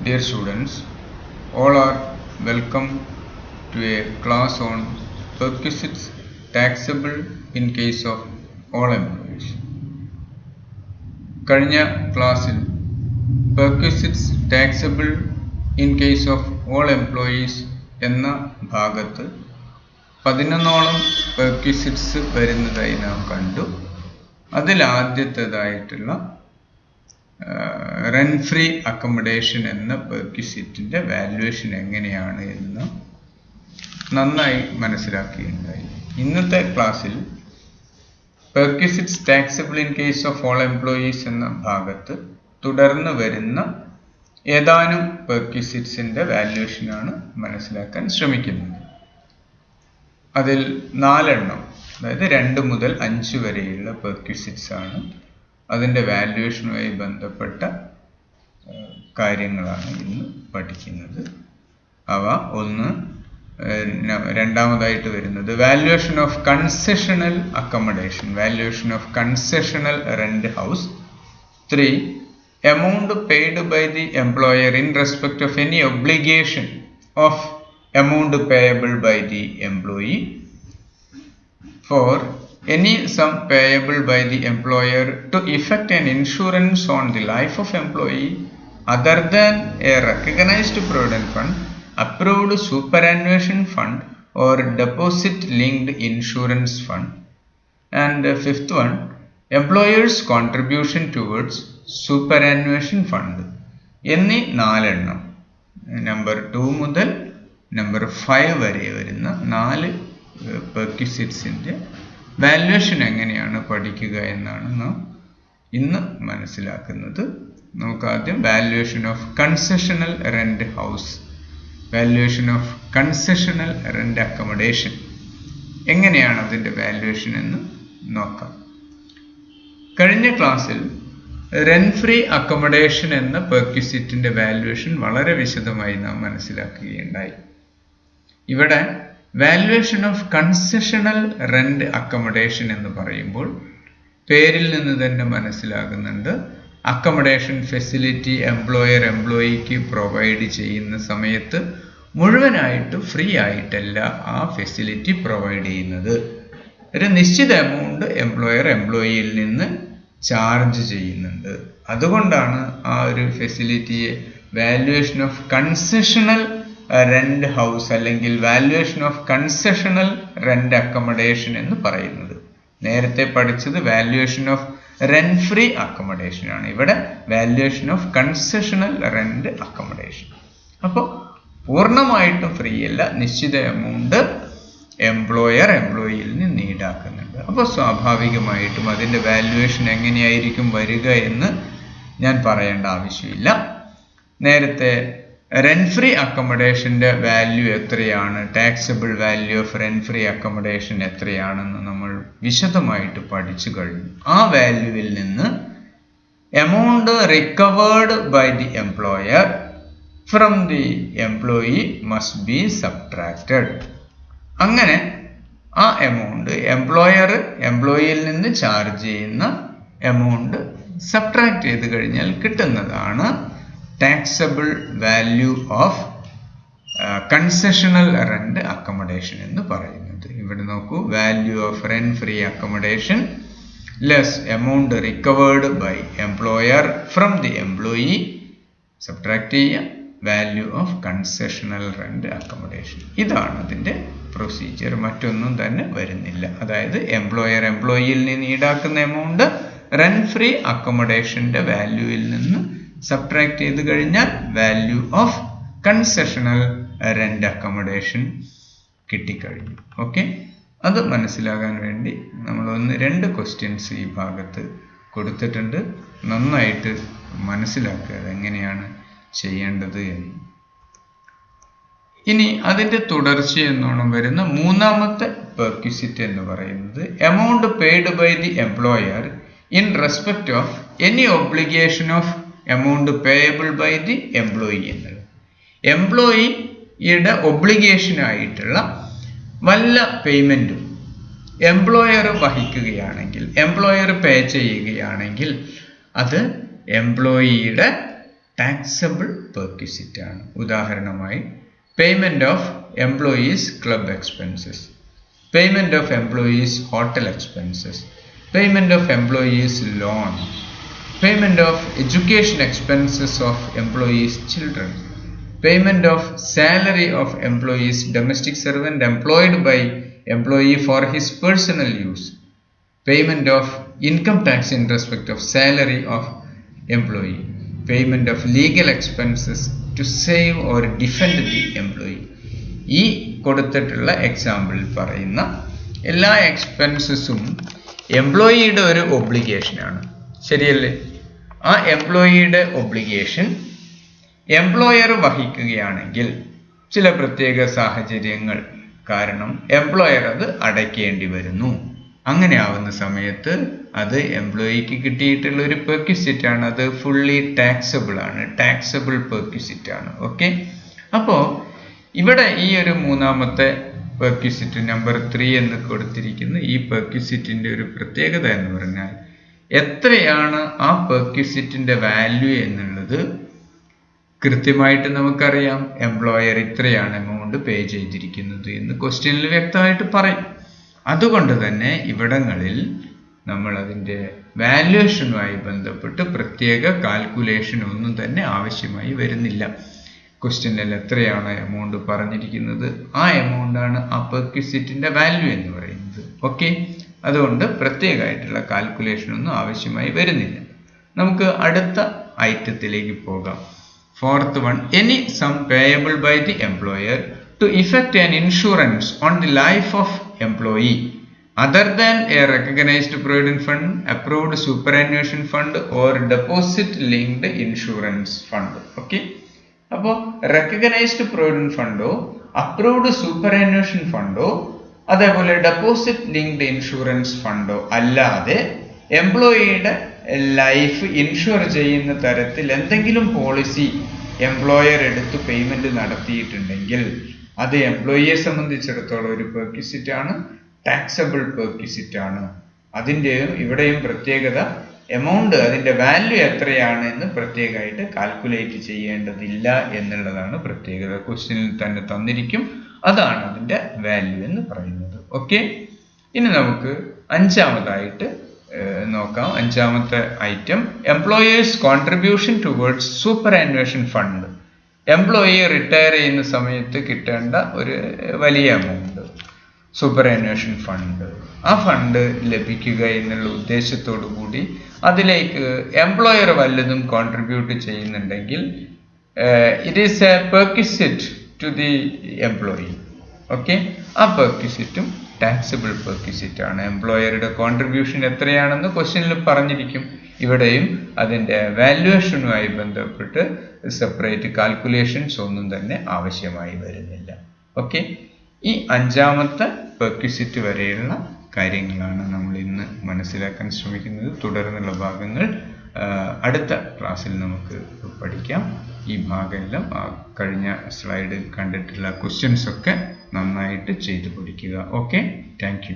Dear students, all are welcome to a class on perquisites taxable in case of all employees. കഴിഞ്ഞ ക്ലാസ്സിൽ perquisites taxable in case of all employees എന്ന ഭാഗത്ത് 11ഓളം perquisites വരുന്നതായി നാം കണ്ടു. അതിൽ ആദ്യത്തേതായിട്ടുള്ള rent free accommodation എന്ന perquisite വാല്യുവേഷൻ എങ്ങനെയാണ് എന്ന് നന്നായി മനസ്സിലാക്കിയിട്ടുണ്ടായി. ഇന്നത്തെ ക്ലാസ്സിൽ perquisites taxable in case of all employees എന്ന ഭാഗത്ത് തുടർന്ന് വരുന്ന ഏതാനും perquisites വാല്യുവേഷനാണ് മനസ്സിലാക്കാൻ ശ്രമിക്കുന്നത്. അതിൽ 4 എണ്ണം, അതായത് 2 മുതൽ 5 വരെയുള്ള perquisites ആണ്. അതിൻ്റെ വാല്യുവേഷനുമായി ബന്ധപ്പെട്ട കാര്യങ്ങളാണ് ഇന്ന് പഠിക്കുന്നത്. അവ രണ്ടാമതായിട്ട് വരുന്നത് valuation of concessional accommodation, valuation of concessional rent house. 3, amount paid by the employer in respect of any obligation of amount payable by the employee. 4, any sum payable by the employer to effect an insurance on the life of employee other than a recognized provident fund, approved superannuation fund or deposit linked insurance fund. And 5th one, employer's contribution towards superannuation fund. എന്നീ 4 എണ്ണം number 2 മുതൽ number 5 വരെ വരുന്ന 4 പെർക്വിസിറ്റ്സിൻ്റെ valuation എങ്ങനെയാണ് പഠിക്കുക എന്നാണ് നാം ഇന്ന് മനസ്സിലാക്കുന്നത്. നമുക്ക് ആദ്യം valuation of concessional rent house, valuation of concessional rent accommodation എങ്ങനെയാണ് അതിൻ്റെ വാല്യുവേഷൻ എന്ന് നോക്കാം. കഴിഞ്ഞ ക്ലാസ്സിൽ റെന്റ് ഫ്രീ അക്കോമഡേഷൻ എന്ന പെർക്വിസിറ്റിൻ്റെ വാല്യുവേഷൻ വളരെ വിശദമായി നാം മനസ്സിലാക്കുകയുണ്ടായി. ഇവിടെ valuation of concessional rent accommodation എന്ന് പറയുമ്പോൾ പേരിൽ നിന്ന് തന്നെ മനസ്സിലാകുന്നുണ്ട്, അക്കോമഡേഷൻ ഫെസിലിറ്റി എംപ്ലോയിക്ക് പ്രൊവൈഡ് ചെയ്യുന്ന സമയത്ത് മുഴുവനായിട്ട് ഫ്രീ ആയിട്ടല്ല ആ ഫെസിലിറ്റി പ്രൊവൈഡ് ചെയ്യുന്നത്. ഒരു നിശ്ചിത എമൗണ്ട് എംപ്ലോയിയിൽ നിന്ന് ചാർജ് ചെയ്യുന്നുണ്ട്. അതുകൊണ്ടാണ് ആ ഒരു ഫെസിലിറ്റിയെ valuation of concessional rent house അല്ലെങ്കിൽ valuation of concessional rent accommodation എന്ന് പറയുന്നത്. നേരത്തെ പഠിച്ചത് valuation of rent free accommodation ആണ്. ഇവിടെ valuation of concessional rent accommodation. അപ്പോൾ പൂർണ്ണമായിട്ടും ഫ്രീ അല്ല, നിശ്ചിത എമൗണ്ട് എംപ്ലോയിയിൽ നിന്ന് ഈടാക്കുന്നുണ്ട്. അപ്പോൾ സ്വാഭാവികമായിട്ടും അതിൻ്റെ വാല്യുവേഷൻ എങ്ങനെയായിരിക്കും വരിക എന്ന് ഞാൻ പറയേണ്ട ആവശ്യമില്ല. നേരത്തെ റെന്റ് ഫ്രീ അക്കോമഡേഷൻ്റെ വാല്യൂ എത്രയാണ്, taxable value of rent free accommodation എത്രയാണെന്ന് നമ്മൾ വിശദമായിട്ട് പഠിച്ചു കഴിഞ്ഞു. ആ വാല്യൂവിൽ നിന്ന് amount recovered by the employer from the employee must be subtracted. അങ്ങനെ ആ എമൗണ്ട് എംപ്ലോയിയിൽ നിന്ന് ചാർജ് ചെയ്യുന്ന എമൗണ്ട് സബ്ട്രാക്ട് ചെയ്ത് കഴിഞ്ഞാൽ കിട്ടുന്നതാണ് taxable value of concessional rent accommodation എന്ന് പറയുന്നത്. ഇവിടെ നോക്കൂ, value of rent free accommodation less amount recovered by employer from the employee subtract ചെയ്യുക value of concessional rent accommodation. ഇതാണ് അതിൻ്റെ പ്രൊസീജിയർ, മറ്റൊന്നും തന്നെ വരുന്നില്ല. അതായത് എംപ്ലോയിയിൽ നിന്ന് ഈടാക്കുന്ന എമൗണ്ട് റെന്റ് ഫ്രീ അക്കോമഡേഷൻ്റെ വാല്യൂവിൽ നിന്ന് സബ്ട്രാക്ട് ചെയ്ത് കഴിഞ്ഞാൽ value of concessional rent accommodation കിട്ടിക്കഴിഞ്ഞു. ഓക്കെ, അത് മനസ്സിലാകാൻ വേണ്ടി നമ്മൾ 1-2 ക്വസ്റ്റ്യൻസ് ഈ ഭാഗത്ത് കൊടുത്തിട്ടുണ്ട്. നന്നായിട്ട് മനസ്സിലാക്കുക അതെങ്ങനെയാണ് ചെയ്യേണ്ടത് എന്ന്. ഇനി അതിൻ്റെ തുടർച്ചയെന്നോണം വരുന്ന 3ാമത്തെ പെർക്വിസിറ്റ് എന്ന് പറയുന്നത് amount paid by the employer in respect of any obligation of amount payable by the employee എന്നത്. എംപ്ലോയിയുടെ ഒബ്ലിഗേഷനായിട്ടുള്ള വല്ല പേയ്മെൻറ്റും എംപ്ലോയർ വഹിക്കുകയാണെങ്കിൽ, എംപ്ലോയർ പേ ചെയ്യുകയാണെങ്കിൽ അത് എംപ്ലോയിയുടെ ടാക്സബിൾ പെർക്വിസിറ്റ് ആണ്. ഉദാഹരണമായി payment of employees club expenses, payment of employees hotel expenses, payment of employees loan, payment of education expenses of employees' children, payment of salary of employees' domestic servant employed by employee for his personal use, payment of income tax in respect of salary of employee, payment of legal expenses to save or defend the employee. ഈ കൊടുത്തിട്ടുള്ള എക്സാമ്പിളിൽ പറയുന്ന എല്ലാ എക്സ്പെൻസസും എംപ്ലോയിയുടെ ഒരു ഒബ്ലിഗേഷനാണ്. ശരിയല്ലേ? ആ എംപ്ലോയിയുടെ obligation employer വഹിക്കുകയാണെങ്കിൽ ചില പ്രത്യേക സാഹചര്യങ്ങൾ കാരണം എംപ്ലോയർ അത് അടയ്ക്കേണ്ടി വരുന്നു. അങ്ങനെ ആവുന്ന സമയത്ത് അത് എംപ്ലോയിക്ക് കിട്ടിയിട്ടുള്ള ഒരു പെർക്വിസിറ്റ് ആണ്. അത് ഫുള്ളി ടാക്സബിൾ ആണ്, ടാക്സബിൾ പെർക്വിസിറ്റ് ആണ്. ഓക്കെ, അപ്പോൾ ഇവിടെ ഈ ഒരു മൂന്നാമത്തെ പെർക്വിസിറ്റ് നമ്പർ 3 എന്ന് കൊടുത്തിരിക്കുന്ന ഈ പെർക്വിസിറ്റിന്റെ ഒരു പ്രത്യേകത എന്ന് പറഞ്ഞാൽ എത്രയാണ് ആ പെർക്വിസിറ്റിന്റെ വാല്യൂ എന്നുള്ളത് കൃത്യമായിട്ട് നമുക്കറിയാം. എംപ്ലോയർ ഇത്രയാണ് എമൗണ്ട് പേ ചെയ്തിരിക്കുന്നത് എന്ന് ക്വസ്റ്റ്യനിൽ വ്യക്തമായിട്ട് പറയും. അതുകൊണ്ട് തന്നെ ഇവിടങ്ങളിൽ നമ്മൾ അതിൻ്റെ വാല്യുവേഷനുമായി ബന്ധപ്പെട്ട് പ്രത്യേക കാൽക്കുലേഷൻ ഒന്നും തന്നെ ആവശ്യമായി വരുന്നില്ല. ക്വസ്റ്റ്യനിൽ എത്രയാണ് എമൗണ്ട് പറഞ്ഞിരിക്കുന്നത്, ആ എമൗണ്ടാണ് ആ പെർക്വിസിറ്റിന്റെ വാല്യൂ എന്ന് പറയുന്നത്. ഓക്കെ, അതുകൊണ്ട് പ്രത്യേകമായിട്ടുള്ള കാൽക്കുലേഷൻ ഒന്നും ആവശ്യമായി വരുന്നില്ല. നമുക്ക് അടുത്ത ഐറ്റത്തിലേക്ക് പോകാം. Fourth one, any sum payable by the employer to effect an insurance on the life of employee other than a recognised provident fund, approved superannuation fund or deposit linked insurance fund. Okay, അപ്പോൾ recognised provident ഫണ്ടോ approved superannuation ഫണ്ടോ അതേപോലെ deposit linked insurance ഫണ്ടോ അല്ലാതെ എംപ്ലോയിയുടെ life insure ചെയ്യുന്ന തരത്തിൽ എന്തെങ്കിലും policy employer എടുത്ത് payment നടത്തിയിട്ടുണ്ടെങ്കിൽ അത് എംപ്ലോയിയെ സംബന്ധിച്ചിടത്തോളം ഒരു പെർക്വിസിറ്റ് ആണ്, ടാക്സബിൾ പെർക്വിസിറ്റ് ആണ്. അതിൻ്റെയും ഇവിടെയും പ്രത്യേകത എമൗണ്ട്, അതിൻ്റെ വാല്യൂ എത്രയാണ് എന്ന് പ്രത്യേകമായിട്ട് കാൽക്കുലേറ്റ് ചെയ്യേണ്ടതില്ല എന്നുള്ളതാണ് പ്രത്യേകത. ക്വസ്റ്റ്യനിൽ തന്നെ തന്നിരിക്കും, അതാണ് അതിൻ്റെ വാല്യൂ എന്ന് പറയുന്നത്. ഓക്കെ, ഇനി നമുക്ക് അഞ്ചാമതായിട്ട് നോക്കാം. അഞ്ചാമത്തെ item, employer's contribution towards superannuation fund. Employee retire ചെയ്യുന്ന സമയത്ത് കിട്ടേണ്ട ഒരു വലിയ എമൗണ്ട്, സൂപ്പറാനുവേഷൻ ഫണ്ട്. ആ ഫണ്ട് ലഭിക്കുക എന്നുള്ള ഉദ്ദേശത്തോടു കൂടി അതിലേക്ക് എംപ്ലോയർ വല്ലതും കോൺട്രിബ്യൂട്ട് ചെയ്യുന്നുണ്ടെങ്കിൽ it is a perquisite to the employee. Okay, ആ പെർക്വിസിറ്റും ടാക്സബിൾ പെർക്വിസിറ്റ് ആണ്. എംപ്ലോയറുടെ കോൺട്രിബ്യൂഷൻ എത്രയാണെന്ന് ക്വസ്റ്റ്യനിൽ പറഞ്ഞിരിക്കും. ഇവിടെയും അതിൻ്റെ വാല്യുവേഷനുമായി ബന്ധപ്പെട്ട് സെപ്പറേറ്റ് കാൽക്കുലേഷൻസ് ഒന്നും തന്നെ ആവശ്യമായി വരുന്നില്ല. ഓക്കെ, ഈ അഞ്ചാമത്തെ പെർക്വിസിറ്റ് വരെയുള്ള കാര്യങ്ങളാണ് നമ്മൾ ഇന്ന് മനസ്സിലാക്കാൻ ശ്രമിക്കുന്നത്. തുടർന്നുള്ള ഭാഗങ്ങൾ അടുത്ത ക്ലാസ്സിൽ നമുക്ക് പഠിക്കാം. ഈ ഭാഗമെല്ലാം കഴിഞ്ഞ സ്ലൈഡിൽ കണ്ടിട്ടുള്ള ക്വസ്റ്റ്യൻസ് ഒക്കെ നന്നായിട്ട് ചെയ്തു പഠിക്കുക. Okay, thank you.